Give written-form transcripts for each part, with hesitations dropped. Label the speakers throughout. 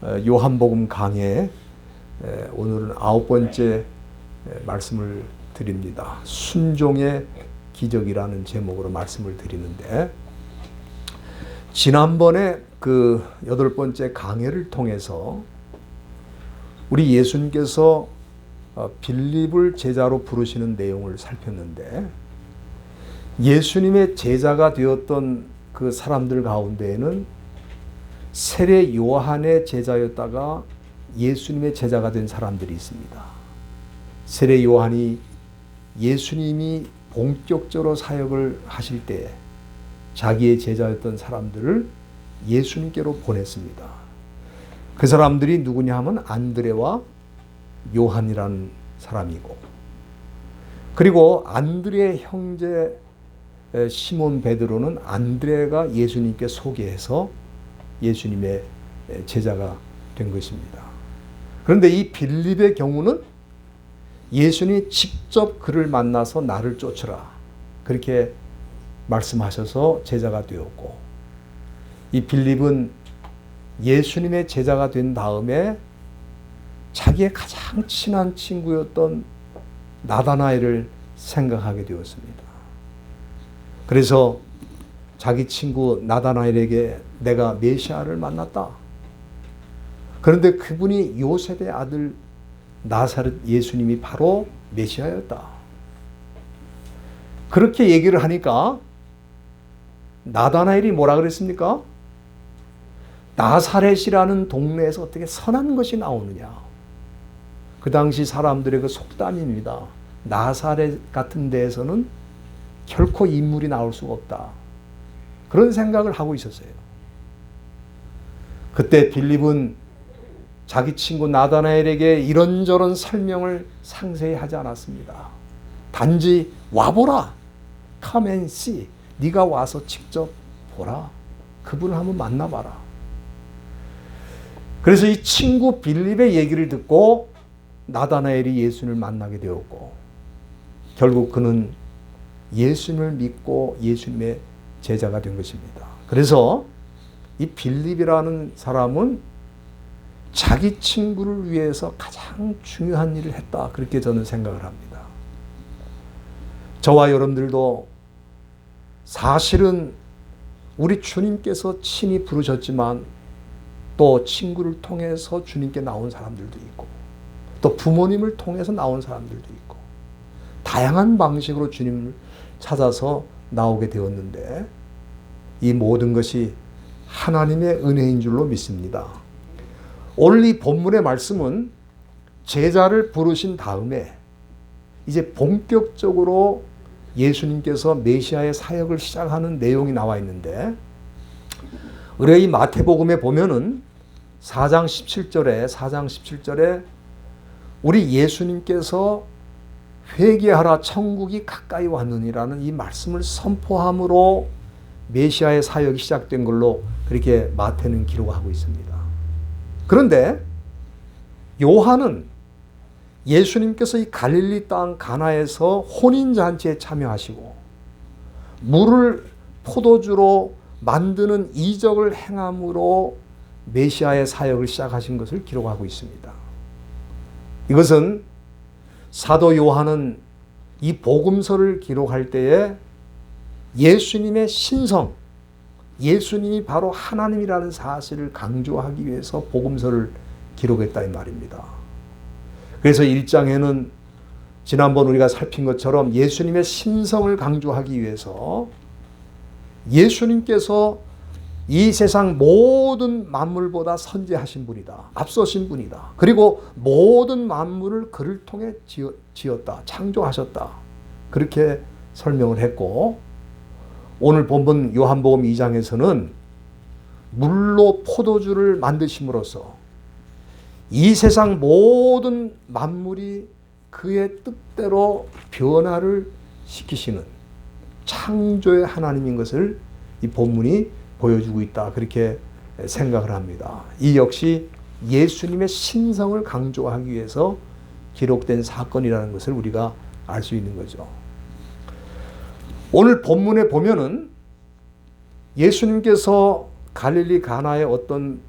Speaker 1: 요한복음 강해 오늘은 9번째 말씀을 드립니다. 순종의 기적이라는 제목으로 말씀을 드리는데, 지난번에 그 8번째 강해를 통해서 우리 예수님께서 빌립을 제자로 부르시는 내용을 살폈는데, 예수님의 제자가 되었던 그 사람들 가운데에는 세례 요한의 제자였다가 예수님의 제자가 된 사람들이 있습니다. 세례 요한이 예수님이 본격적으로 사역을 하실 때 자기의 제자였던 사람들을 예수님께로 보냈습니다. 그 사람들이 누구냐 하면 안드레와 요한이라는 사람이고, 그리고 안드레의 형제 시몬 베드로는 안드레가 예수님께 소개해서 예수님의 제자가 된 것입니다. 그런데 이 빌립의 경우는 예수님이 직접 그를 만나서 나를 쫓으라 그렇게 말씀하셔서 제자가 되었고, 이 빌립은 예수님의 제자가 된 다음에 자기의 가장 친한 친구였던 나다나엘을 생각하게 되었습니다. 그래서 자기 친구 나다나엘에게 내가 메시아를 만났다. 그런데 그분이 요셉의 아들 나사렛 예수님이 바로 메시아였다. 그렇게 얘기를 하니까 나다나엘이 뭐라 그랬습니까? 나사렛이라는 동네에서 어떻게 선한 것이 나오느냐. 그 당시 사람들의 그 속담입니다. 나사렛 같은 데에서는 결코 인물이 나올 수가 없다. 그런 생각을 하고 있었어요. 그때 빌립은 자기 친구 나다나엘에게 이런저런 설명을 상세히 하지 않았습니다. 단지 와보라. Come and see. 네가 와서 직접 보라. 그분을 한번 만나봐라. 그래서 이 친구 빌립의 얘기를 듣고 나다나엘이 예수님을 만나게 되었고, 결국 그는 예수님을 믿고 예수님의 제자가 된 것입니다. 그래서 이 빌립이라는 사람은 자기 친구를 위해서 가장 중요한 일을 했다. 그렇게 저는 생각을 합니다. 저와 여러분들도 사실은 우리 주님께서 친히 부르셨지만 또 친구를 통해서 주님께 나온 사람들도 있고, 또 부모님을 통해서 나온 사람들도 있고, 다양한 방식으로 주님을 찾아서 나오게 되었는데, 이 모든 것이 하나님의 은혜인 줄로 믿습니다. 오늘 이 본문의 말씀은 제자를 부르신 다음에 이제 본격적으로 예수님께서 메시아의 사역을 시작하는 내용이 나와 있는데, 우리가 이 마태복음에 보면은 4장 17절에 우리 예수님께서 회개하라 천국이 가까이 왔느니라는 이 말씀을 선포함으로 메시아의 사역이 시작된 걸로 그렇게 마태는 기록하고 있습니다. 그런데 요한은 예수님께서 이 갈릴리 땅 가나에서 혼인잔치에 참여하시고 물을 포도주로 만드는 이적을 행함으로 메시아의 사역을 시작하신 것을 기록하고 있습니다. 이것은 사도 요한은 이 복음서를 기록할 때에 예수님의 신성, 예수님이 바로 하나님이라는 사실을 강조하기 위해서 복음서를 기록했다 이 말입니다. 그래서 1장에는 지난번 우리가 살핀 것처럼 예수님의 신성을 강조하기 위해서 예수님께서 이 세상 모든 만물보다 선지하신 분이다. 앞서신 분이다. 그리고 모든 만물을 그를 통해 지었다. 창조하셨다. 그렇게 설명을 했고, 오늘 본문 요한복음 2장에서는 물로 포도주를 만드심으로써 이 세상 모든 만물이 그의 뜻대로 변화를 시키시는 창조의 하나님인 것을 이 본문이 보여주고 있다. 그렇게 생각을 합니다. 이 역시 예수님의 신성을 강조하기 위해서 기록된 사건이라는 것을 우리가 알 수 있는 거죠. 오늘 본문에 보면은 예수님께서 갈릴리 가나의 어떤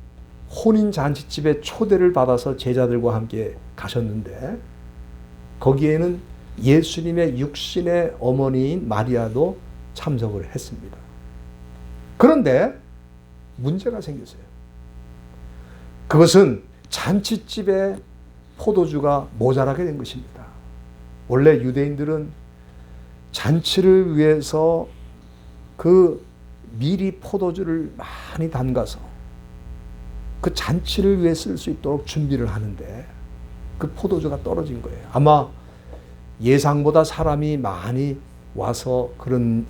Speaker 1: 혼인 잔치집에 초대를 받아서 제자들과 함께 가셨는데 거기에는 예수님의 육신의 어머니인 마리아도 참석을 했습니다. 그런데 문제가 생겼어요. 그것은 잔치집에 포도주가 모자라게 된 것입니다. 원래 유대인들은 잔치를 위해서 그 미리 포도주를 많이 담가서 그 잔치를 위해 쓸 수 있도록 준비를 하는데 그 포도주가 떨어진 거예요. 아마 예상보다 사람이 많이 와서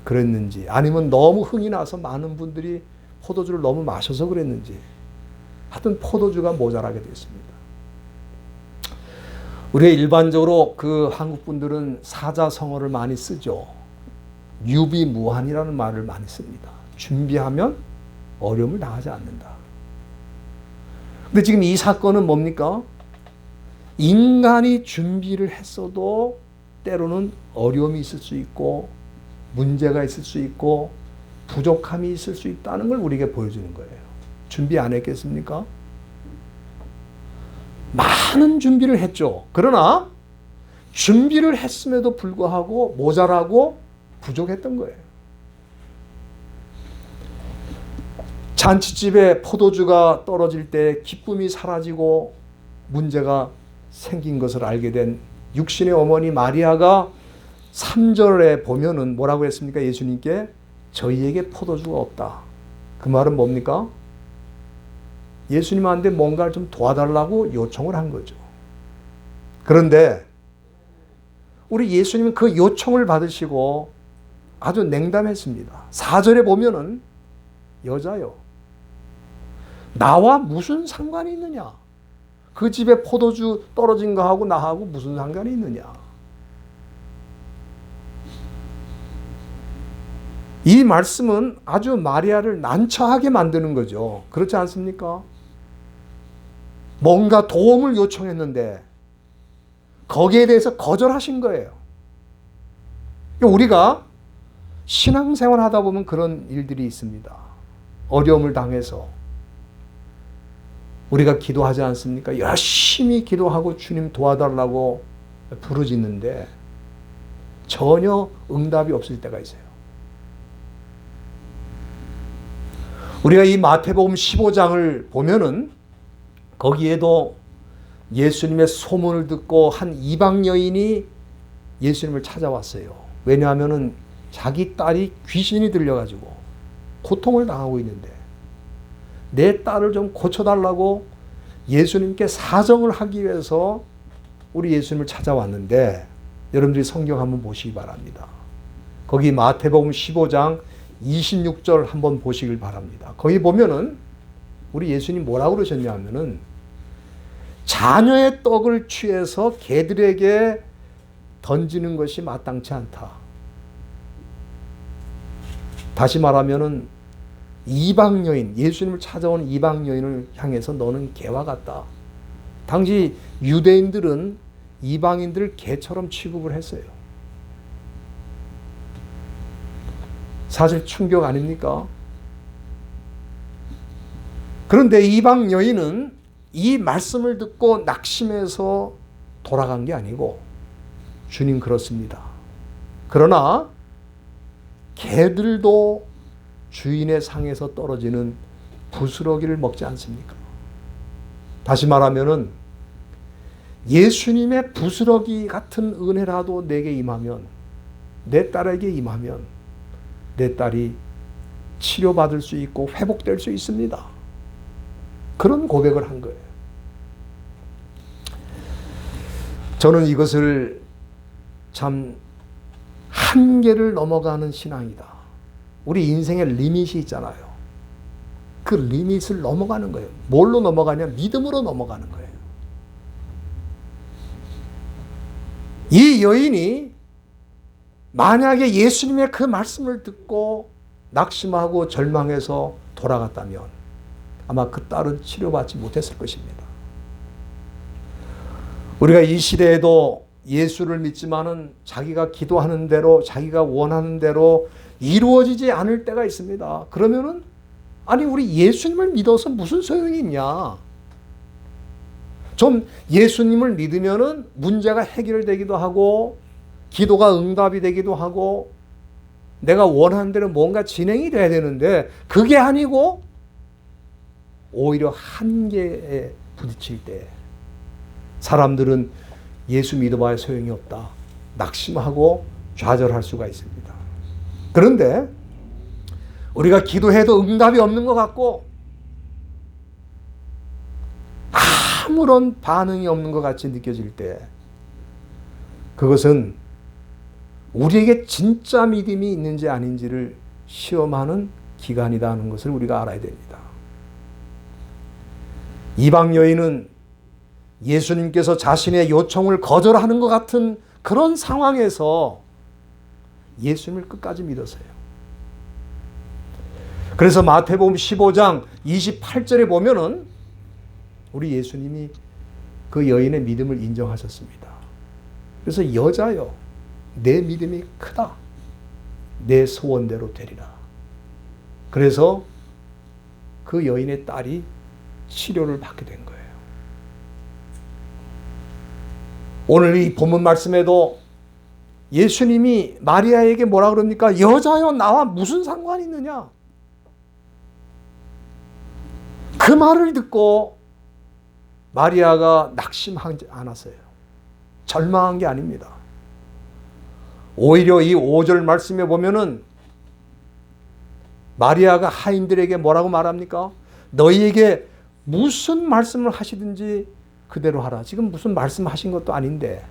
Speaker 1: 그랬는지 아니면 너무 흥이 나서 많은 분들이 포도주를 너무 마셔서 그랬는지 하여튼 포도주가 모자라게 됐습니다. 우리가 일반적으로 그 한국 분들은 사자성어를 많이 쓰죠. 유비무환이라는 말을 많이 씁니다. 준비하면 어려움을 당하지 않는다. 근데 지금 이 사건은 뭡니까? 인간이 준비를 했어도 때로는 어려움이 있을 수 있고 문제가 있을 수 있고 부족함이 있을 수 있다는 걸 우리에게 보여주는 거예요. 준비 안 했겠습니까? 많은 준비를 했죠. 그러나 준비를 했음에도 불구하고 모자라고 부족했던 거예요. 잔치집에 포도주가 떨어질 때 기쁨이 사라지고 문제가 생긴 것을 알게 된 육신의 어머니 마리아가 3절에 보면은 뭐라고 했습니까? 예수님께 저희에게 포도주가 없다. 그 말은 뭡니까? 예수님한테 뭔가를 좀 도와달라고 요청을 한 거죠. 그런데 우리 예수님은 그 요청을 받으시고 아주 냉담했습니다. 4절에 보면은 여자요. 나와 무슨 상관이 있느냐? 그 집에 포도주 떨어진 거하고 나하고 무슨 상관이 있느냐? 이 말씀은 아주 마리아를 난처하게 만드는 거죠. 그렇지 않습니까? 뭔가 도움을 요청했는데 거기에 대해서 거절하신 거예요. 우리가 신앙생활 하다 보면 그런 일들이 있습니다. 어려움을 당해서 우리가 기도하지 않습니까? 열심히 기도하고 주님 도와달라고 부르짖는데 전혀 응답이 없을 때가 있어요. 우리가 이 마태복음 15장을 보면은 거기에도 예수님의 소문을 듣고 한 이방 여인이 예수님을 찾아왔어요. 왜냐하면은 자기 딸이 귀신이 들려가지고 고통을 당하고 있는데 내 딸을 좀 고쳐달라고 예수님께 사정을 하기 위해서 우리 예수님을 찾아왔는데 여러분들이 성경 한번 보시기 바랍니다. 거기 마태복음 15장 26절 한번 보시길 바랍니다. 거기 보면은 우리 예수님 뭐라고 그러셨냐면은 자녀의 떡을 취해서 개들에게 던지는 것이 마땅치 않다. 다시 말하면은 이방 여인, 예수님을 찾아온 이방 여인을 향해서 너는 개와 같다. 당시 유대인들은 이방인들을 개처럼 취급을 했어요. 사실 충격 아닙니까? 그런데 이방 여인은 이 말씀을 듣고 낙심해서 돌아간 게 아니고 주님 그렇습니다. 그러나 개들도 주인의 상에서 떨어지는 부스러기를 먹지 않습니까? 다시 말하면은 예수님의 부스러기 같은 은혜라도 내게 임하면, 내 딸에게 임하면 내 딸이 치료받을 수 있고 회복될 수 있습니다. 그런 고백을 한 거예요. 저는 이것을 참 한계를 넘어가는 신앙이다. 우리 인생에 리밋이 있잖아요. 그 리밋을 넘어가는 거예요. 뭘로 넘어가냐? 믿음으로 넘어가는 거예요. 이 여인이 만약에 예수님의 그 말씀을 듣고 낙심하고 절망해서 돌아갔다면 아마 그 딸은 치료받지 못했을 것입니다. 우리가 이 시대에도 예수를 믿지만은 자기가 기도하는 대로, 자기가 원하는 대로 이루어지지 않을 때가 있습니다. 그러면은 아니 우리 예수님을 믿어서 무슨 소용이 있냐. 좀 예수님을 믿으면은 문제가 해결되기도 하고 기도가 응답이 되기도 하고 내가 원하는 대로 뭔가 진행이 돼야 되는데 그게 아니고 오히려 한계에 부딪힐 때 사람들은 예수 믿어봐야 소용이 없다. 낙심하고 좌절할 수가 있습니다. 그런데 우리가 기도해도 응답이 없는 것 같고 아무런 반응이 없는 것 같이 느껴질 때 그것은 우리에게 진짜 믿음이 있는지 아닌지를 시험하는 기간이다 하는 것을 우리가 알아야 됩니다. 이방 여인은 예수님께서 자신의 요청을 거절하는 것 같은 그런 상황에서 예수님을 끝까지 믿었어요. 그래서 마태복음 15장 28절에 보면은 우리 예수님이 그 여인의 믿음을 인정하셨습니다. 그래서 여자여 내 믿음이 크다. 내 소원대로 되리라. 그래서 그 여인의 딸이 치료를 받게 된 거예요. 오늘 이 본문 말씀에도 예수님이 마리아에게 뭐라 그럽니까? 여자여 나와 무슨 상관이 있느냐? 그 말을 듣고 마리아가 낙심하지 않았어요. 절망한 게 아닙니다. 오히려 이 5절 말씀에 보면은 마리아가 하인들에게 뭐라고 말합니까? 너희에게 무슨 말씀을 하시든지 그대로 하라. 지금 무슨 말씀하신 것도 아닌데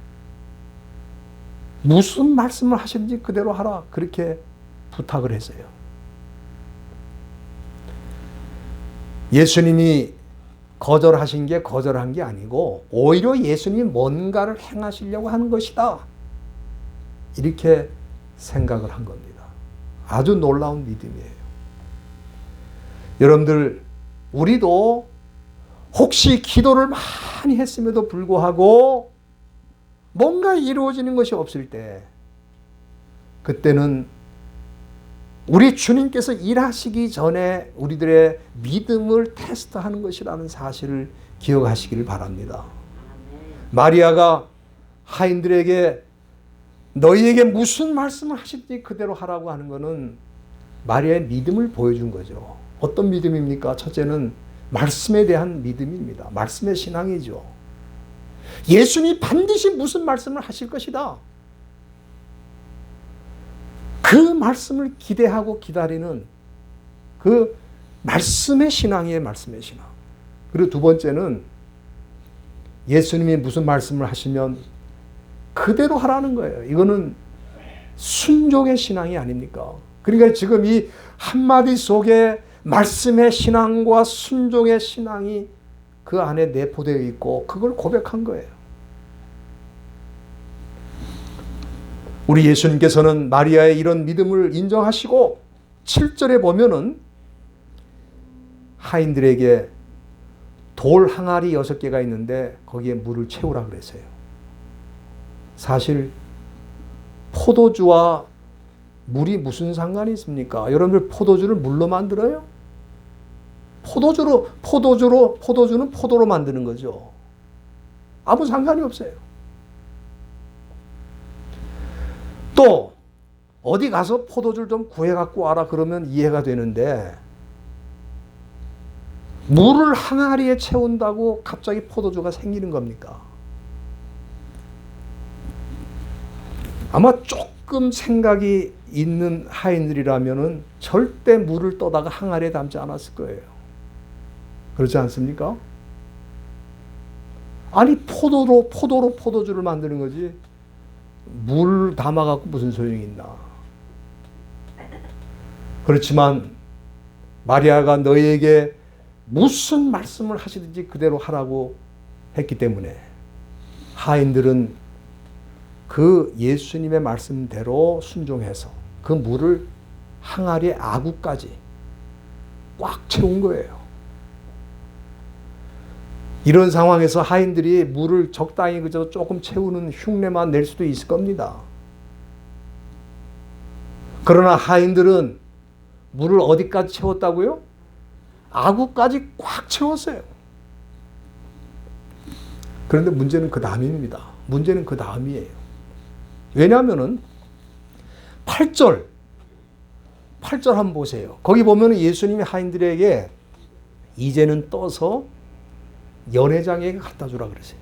Speaker 1: 무슨 말씀을 하시든지 그대로 하라. 그렇게 부탁을 했어요. 예수님이 거절하신 게 거절한 게 아니고 오히려 예수님이 뭔가를 행하시려고 하는 것이다. 이렇게 생각을 한 겁니다. 아주 놀라운 믿음이에요. 여러분들 우리도 혹시 기도를 많이 했음에도 불구하고 뭔가 이루어지는 것이 없을 때 그때는 우리 주님께서 일하시기 전에 우리들의 믿음을 테스트하는 것이라는 사실을 기억하시기를 바랍니다. 마리아가 하인들에게 너희에게 무슨 말씀을 하실지 그대로 하라고 하는 것은 마리아의 믿음을 보여준 거죠. 어떤 믿음입니까? 첫째는 말씀에 대한 믿음입니다. 말씀의 신앙이죠. 예수님이 반드시 무슨 말씀을 하실 것이다. 그 말씀을 기대하고 기다리는 그 말씀의 신앙이에요. 말씀의 신앙. 그리고 두 번째는 예수님이 무슨 말씀을 하시면 그대로 하라는 거예요. 이거는 순종의 신앙이 아닙니까? 그러니까 지금 이 한마디 속에 말씀의 신앙과 순종의 신앙이 그 안에 내포되어 있고 그걸 고백한 거예요. 우리 예수님께서는 마리아의 이런 믿음을 인정하시고 7절에 보면은 하인들에게 돌 항아리 6개가 있는데 거기에 물을 채우라 그랬어요. 사실 포도주와 물이 무슨 상관이 있습니까? 여러분들 포도주를 물로 만들어요? 포도주는 포도로 만드는 거죠. 아무 상관이 없어요. 또 어디 가서 포도주를 좀 구해갖고 와라 그러면 이해가 되는데 물을 항아리에 채운다고 갑자기 포도주가 생기는 겁니까? 아마 조금 생각이 있는 하인들이라면은 절대 물을 떠다가 항아리에 담지 않았을 거예요. 그렇지 않습니까? 아니 포도로 포도주를 만드는 거지 물 담아갖고 무슨 소용이 있나. 그렇지만 마리아가 너희에게 무슨 말씀을 하시든지 그대로 하라고 했기 때문에 하인들은 그 예수님의 말씀대로 순종해서 그 물을 항아리의 아구까지 꽉 채운 거예요. 이런 상황에서 하인들이 물을 적당히 그저 조금 채우는 흉내만 낼 수도 있을 겁니다. 그러나 하인들은 물을 어디까지 채웠다고요? 아구까지 꽉 채웠어요. 그런데 문제는 그 다음입니다. 문제는 그 다음이에요. 왜냐하면은 8절 한번 보세요. 거기 보면 예수님이 하인들에게 이제는 떠서 연회장에게 갖다 주라 그러세요.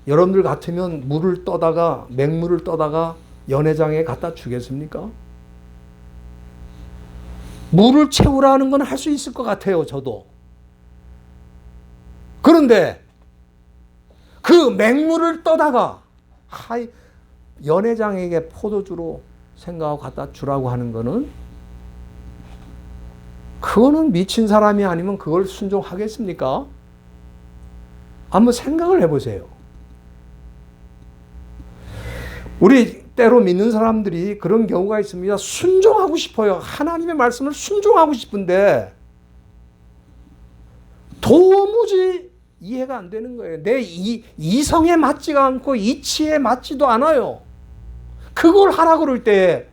Speaker 1: 여러분들 같으면 맹물을 떠다가 연회장에 갖다 주겠습니까? 물을 채우라는 건 할 수 있을 것 같아요, 저도. 그런데 그 맹물을 떠다가 연회장에게 포도주로 생각하고 갖다 주라고 하는 거는, 그거는 미친 사람이 아니면 그걸 순종하겠습니까? 한번 생각을 해보세요. 우리 때로 믿는 사람들이 그런 경우가 있습니다. 순종하고 싶어요. 하나님의 말씀을 순종하고 싶은데 도무지 이해가 안 되는 거예요. 내 이성에 맞지가 않고 이치에 맞지도 않아요. 그걸 하라 그럴 때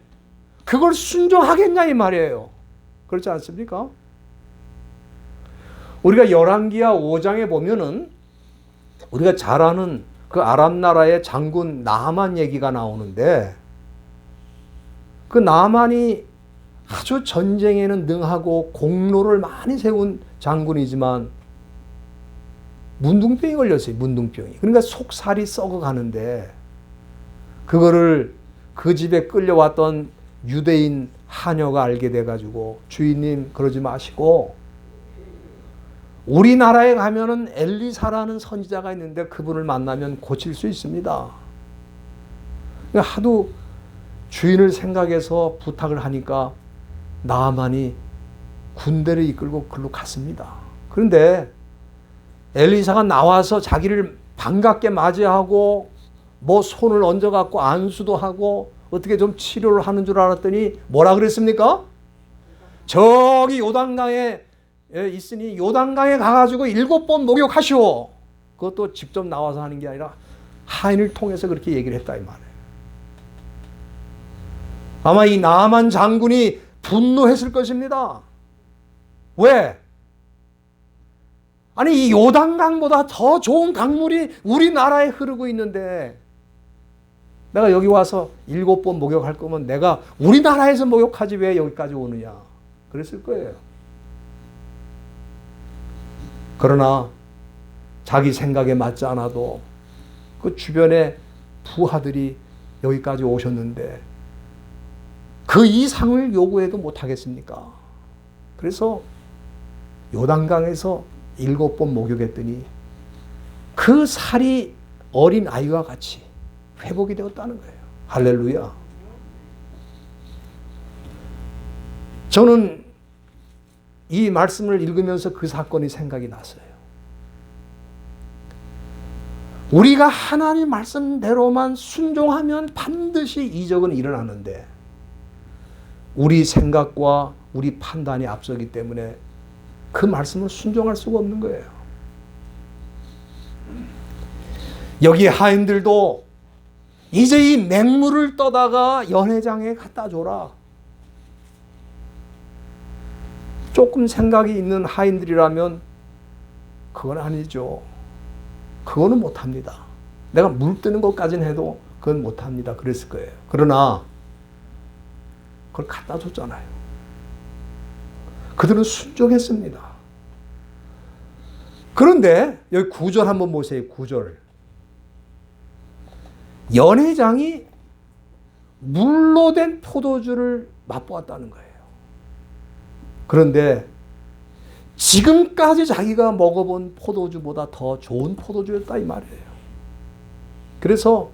Speaker 1: 그걸 순종하겠냐 이 말이에요. 그렇지 않습니까? 우리가 열왕기하 5장에 보면은 우리가 잘 아는 그 아람 나라의 장군 나아만 얘기가 나오는데, 그 나아만이 아주 전쟁에는 능하고 공로를 많이 세운 장군이지만 문둥병이 걸렸어요. 문둥병이. 그러니까 속살이 썩어가는데, 그거를 그 집에 끌려왔던 유대인 하녀가 알게 돼가지고, 주인님 그러지 마시고 우리나라에 가면은 엘리사라는 선지자가 있는데 그분을 만나면 고칠 수 있습니다. 하도 주인을 생각해서 부탁을 하니까 나아만이 군대를 이끌고 글로 갔습니다. 그런데 엘리사가 나와서 자기를 반갑게 맞이하고 뭐 손을 얹어갖고 안수도 하고 어떻게 좀 치료를 하는 줄 알았더니 뭐라 그랬습니까? 저기 요단강에 있으니 요단강에 가가지고 7번 목욕하시오. 그것도 직접 나와서 하는 게 아니라 하인을 통해서 그렇게 얘기를 했다 이 말이에요. 아마 이 나아만 장군이 분노했을 것입니다. 왜? 아니 이 요단강보다 더 좋은 강물이 우리나라에 흐르고 있는데 내가 여기 와서 7번 목욕할 거면 내가 우리나라에서 목욕하지 왜 여기까지 오느냐 그랬을 거예요. 그러나 자기 생각에 맞지 않아도 그 주변에 부하들이 여기까지 오셨는데 그 이상을 요구해도 못하겠습니까? 그래서 요단강에서 7번 목욕했더니 그 살이 어린 아이와 같이 회복이 되었다는 거예요. 할렐루야. 저는 이 말씀을 읽으면서 그 사건이 생각이 났어요. 우리가 하나님 말씀대로만 순종하면 반드시 이적은 일어나는데 우리 생각과 우리 판단이 앞서기 때문에 그 말씀을 순종할 수가 없는 거예요. 여기 하인들도 이제 이 맹물을 떠다가 연회장에 갖다 줘라. 조금 생각이 있는 하인들이라면 그건 아니죠. 그거는 못합니다. 내가 물 뜨는 것까지는 해도 그건 못합니다. 그랬을 거예요. 그러나 그걸 갖다 줬잖아요. 그들은 순종했습니다. 그런데 여기 9절 한번 보세요. 9절. 연회장이 물로 된 포도주를 맛보았다는 거예요. 그런데 지금까지 자기가 먹어본 포도주보다 더 좋은 포도주였다 이 말이에요. 그래서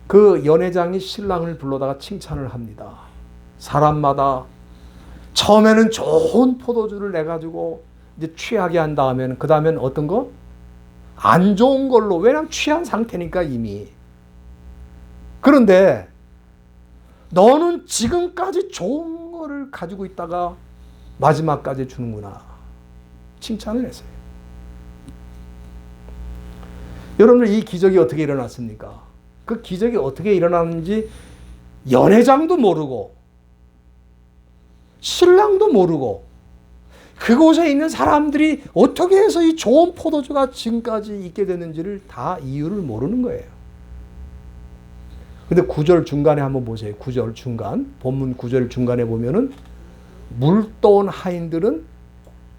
Speaker 1: 그 연회장이 신랑을 불러다가 칭찬을 합니다. 사람마다 처음에는 좋은 포도주를 내가지고 이제 취하게 한 다음에는 그 다음에는 어떤 거? 안 좋은 걸로. 왜냐하면 취한 상태니까 이미. 그런데 너는 지금까지 좋은 거를 가지고 있다가 마지막까지 주는구나. 칭찬을 했어요. 여러분들 이 기적이 어떻게 일어났습니까? 그 기적이 어떻게 일어났는지 연회장도 모르고 신랑도 모르고 그곳에 있는 사람들이 어떻게 해서 이 좋은 포도주가 지금까지 있게 됐는지를 다 이유를 모르는 거예요. 근데 9절 중간에 한번 보세요. 9절 중간, 본문 9절 중간에 보면은 물떠온 하인들은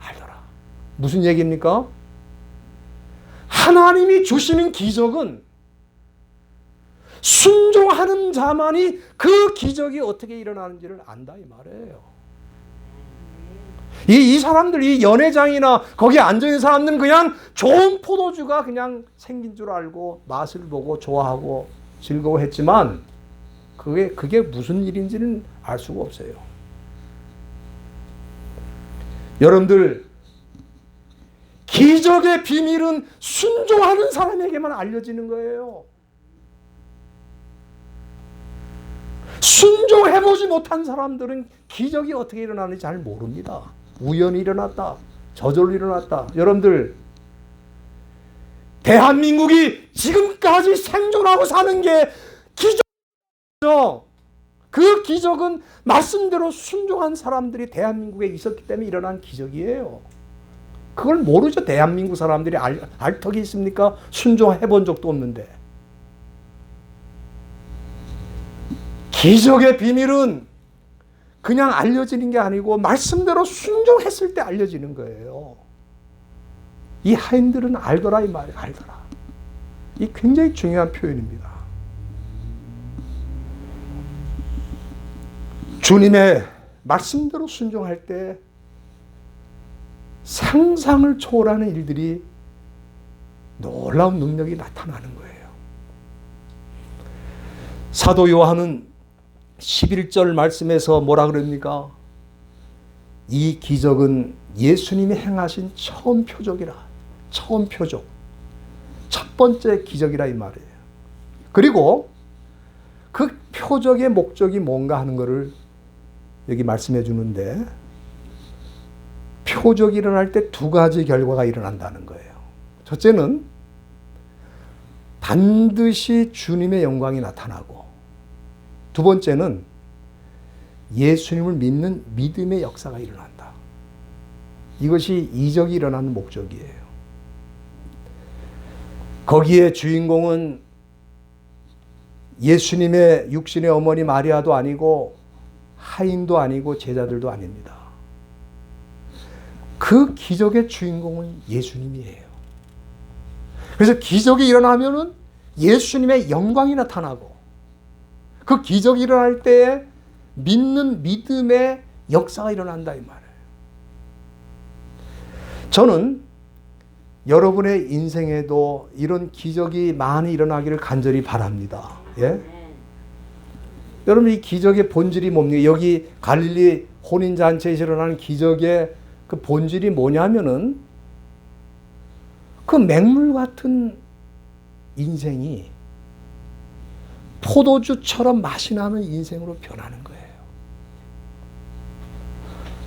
Speaker 1: 알더라. 무슨 얘기입니까? 하나님이 주시는 기적은 순종하는 자만이 그 기적이 어떻게 일어나는지를 안다 이 말이에요. 이 사람들, 이 연회장이나 거기 앉아있는 사람들은 그냥 좋은 포도주가 그냥 생긴 줄 알고 맛을 보고 좋아하고 즐거워했지만 그게 무슨 일인지는 알 수가 없어요. 여러분들, 기적의 비밀은 순종하는 사람에게만 알려지는 거예요. 순종해보지 못한 사람들은 기적이 어떻게 일어나는지 잘 모릅니다. 우연히 일어났다, 저절로 일어났다. 여러분들, 대한민국이 지금까지 생존하고 사는 게 기적이죠. 그 기적은 말씀대로 순종한 사람들이 대한민국에 있었기 때문에 일어난 기적이에요. 그걸 모르죠. 대한민국 사람들이 알 턱이 있습니까? 순종해 본 적도 없는데. 기적의 비밀은 그냥 알려지는 게 아니고 말씀대로 순종했을 때 알려지는 거예요. 이 하인들은 알더라 이 말이에요. 알더라. 이 굉장히 중요한 표현입니다. 주님의 말씀대로 순종할 때 상상을 초월하는 일들이 놀라운 능력이 나타나는 거예요. 사도 요한은 11절 말씀에서 뭐라 그럽니까? 이 기적은 예수님이 행하신 처음 표적이라. 처음 표적. 첫 번째 기적이라 이 말이에요. 그리고 그 표적의 목적이 뭔가 하는 것을 여기 말씀해 주는데, 표적이 일어날 때 두 가지 결과가 일어난다는 거예요. 첫째는 반드시 주님의 영광이 나타나고, 두 번째는 예수님을 믿는 믿음의 역사가 일어난다. 이것이 이적이 일어나는 목적이에요. 거기에 주인공은 예수님의 육신의 어머니 마리아도 아니고 하인도 아니고 제자들도 아닙니다. 그 기적의 주인공은 예수님이에요. 그래서 기적이 일어나면은 예수님의 영광이 나타나고, 그 기적이 일어날 때에 믿는 믿음의 역사가 일어난다 이 말이에요. 저는 여러분의 인생에도 이런 기적이 많이 일어나기를 간절히 바랍니다. 예? 여러분, 이 기적의 본질이 뭡니까? 여기 갈릴리 혼인잔치에서 일어나는 기적의 그 본질이 뭐냐면은 그 맹물 같은 인생이 포도주처럼 맛이 나는 인생으로 변하는 거예요.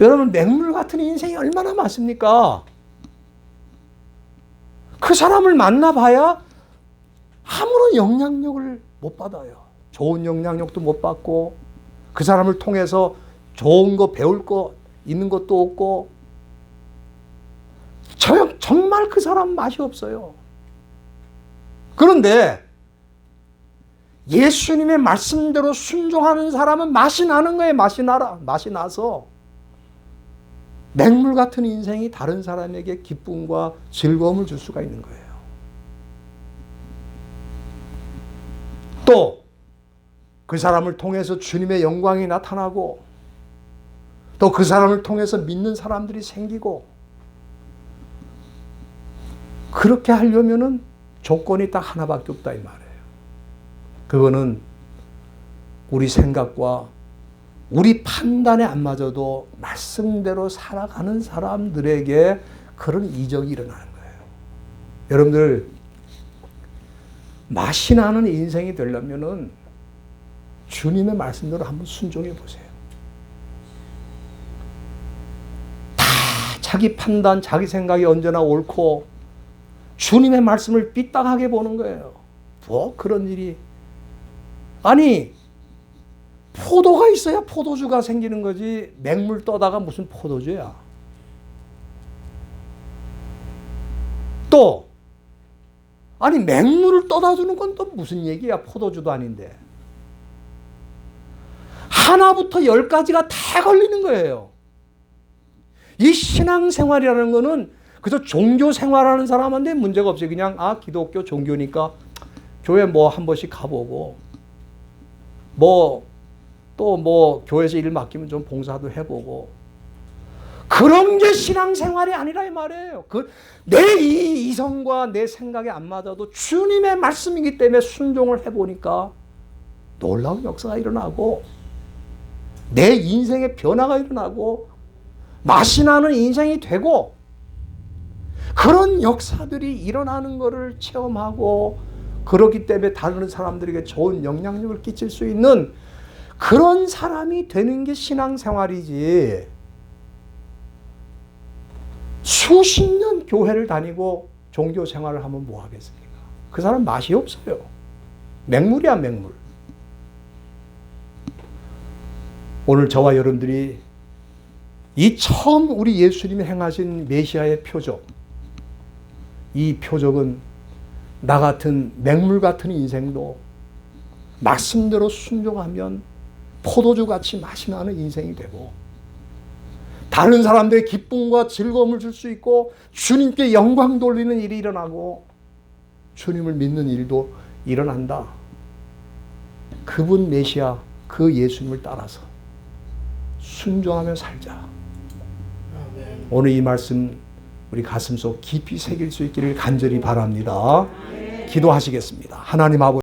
Speaker 1: 여러분, 맹물 같은 인생이 얼마나 많습니까? 그 사람을 만나봐야 아무런 영향력을 못 받아요. 좋은 영향력도 못 받고, 그 사람을 통해서 좋은 거 배울 거 있는 것도 없고, 정말 그 사람 맛이 없어요. 그런데 예수님의 말씀대로 순종하는 사람은 맛이 나는 거예요. 맛이 나서 맹물 같은 인생이 다른 사람에게 기쁨과 즐거움을 줄 수가 있는 거예요. 또 그 사람을 통해서 주님의 영광이 나타나고, 또 그 사람을 통해서 믿는 사람들이 생기고, 그렇게 하려면은 조건이 딱 하나밖에 없다 이 말이에요. 그거는 우리 생각과 우리 판단에 안 맞아도 말씀대로 살아가는 사람들에게 그런 이적이 일어나는 거예요. 여러분들, 맛이 나는 인생이 되려면은 주님의 말씀대로 한번 순종해 보세요. 다 자기 판단, 자기 생각이 언제나 옳고 주님의 말씀을 삐딱하게 보는 거예요. 뭐 그런 일이. 아니, 포도가 있어야 포도주가 생기는 거지 맹물 떠다가 무슨 포도주야. 또 아니 맹물을 떠다 주는 건 또 무슨 얘기야. 포도주도 아닌데. 하나부터 10가지가 다 걸리는 거예요. 이 신앙생활이라는 거는 그저 종교생활하는 사람한테 문제가 없어요. 그냥 기독교 종교니까 교회 뭐 한 번씩 가보고 또 교회에서 일 맡기면 좀 봉사도 해보고 그런 게 신앙생활이 아니라 이 말이에요. 내 이성과 내 생각에 안 맞아도 주님의 말씀이기 때문에 순종을 해보니까 놀라운 역사가 일어나고 내 인생의 변화가 일어나고 맛이 나는 인생이 되고 그런 역사들이 일어나는 것을 체험하고 그렇기 때문에 다른 사람들에게 좋은 영향력을 끼칠 수 있는 그런 사람이 되는 게 신앙생활이지. 수십 년 교회를 다니고 종교 생활을 하면 뭐 하겠습니까? 그 사람 맛이 없어요. 맹물이야, 맹물. 오늘 저와 여러분들이 이 처음 우리 예수님이 행하신 메시아의 표적, 이 표적은 나 같은 맹물 같은 인생도 말씀대로 순종하면 포도주같이 맛이 나는 인생이 되고 다른 사람들의 기쁨과 즐거움을 줄 수 있고 주님께 영광 돌리는 일이 일어나고 주님을 믿는 일도 일어난다. 그분 메시아, 그 예수님을 따라서 순종하며 살자. 오늘 이 말씀 우리 가슴속 깊이 새길 수 있기를 간절히 바랍니다. 기도하시겠습니다. 하나님 아버지